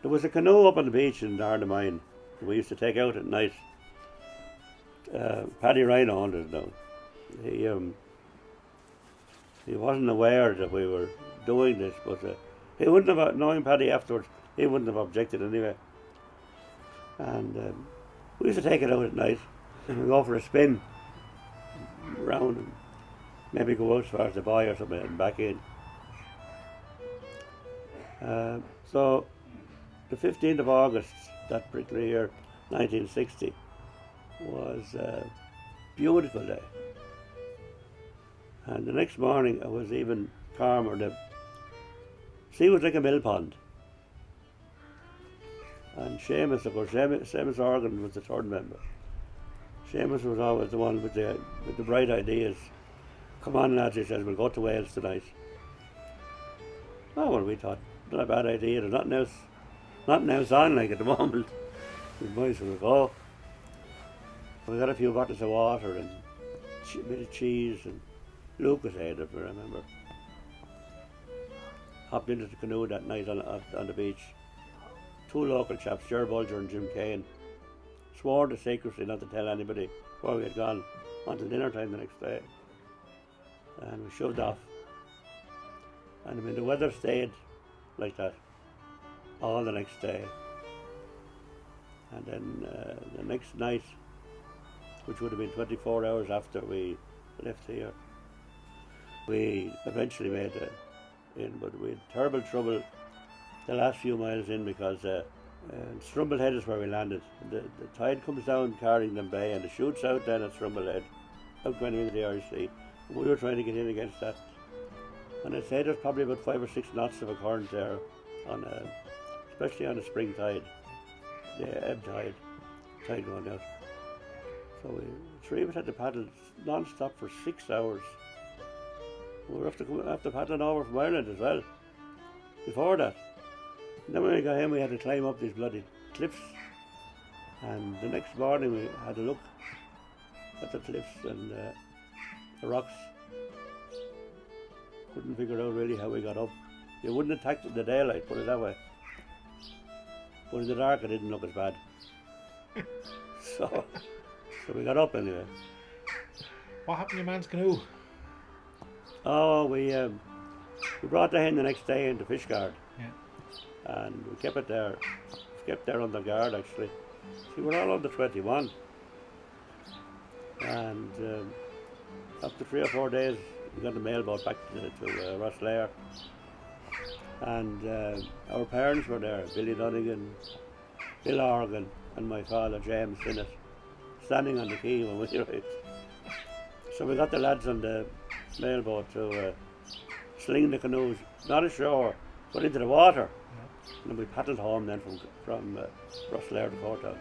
There was a canoe up on the beach in Ardamine that we used to take out at night. Paddy Ryan owned it now. He wasn't aware that we were doing this, but he wouldn't have, knowing Paddy afterwards, he wouldn't have objected anyway. And we used to take it out at night and we'd go for a spin round and maybe go out as far as the buy or something and back in. So the 15th of August, that particular year, 1960, was a beautiful day. And the next morning it was even calmer. The sea was like a mill pond. And Seamus, of course, Seamus Organ was the third member. Seamus was always the one with the bright ideas. Come on lads, he says, we'll go to Wales tonight. Oh well, we thought, not a bad idea, there's nothing else on like at the moment. We might as well go. We got a few bottles of water and a bit of cheese and Lucas ate it, I remember. Hopped into the canoe that night on the beach. Two local chaps, Ger Bulger and Jim Kane, swore to secrecy not to tell anybody where we had gone until dinner time the next day. And we shoved off. And I mean, the weather stayed like that all the next day. And then the next night, which would have been 24 hours after we left here, we eventually made it in, but we had terrible trouble the last few miles in because Strumblehead is where we landed. The tide comes down Carrington Bay and it shoots out then at Strumblehead, out going into the Irish Sea. And we were trying to get in against that. And I'd say there's probably about 5 or 6 knots of a current there, especially on a spring tide, the ebb tide going out. So we three of us had to paddle non-stop for 6 hours. We were after paddling over from Ireland as well, before that. And then when we got in, we had to climb up these bloody cliffs. And the next morning we had a look at the cliffs and the rocks. Couldn't figure out really how we got up. You wouldn't attack the daylight, put it that way. But in the dark it didn't look as bad. So we got up anyway. What happened to your man's canoe? Oh, we brought the hen the next day into Fishguard. Yeah. And we kept it there. Kept there under guard actually. We were all under 21. And after 3 or 4 days, we got the mailboat back to Rosslare. And our parents were there, Billy Donegan, Bill Organ, and my father, James Sinnott, standing on the quay when we arrived. So we got the lads on the mailboat to sling the canoes, not ashore, but into the water. Yeah. And then we paddled home then from Rosslare to Portadown.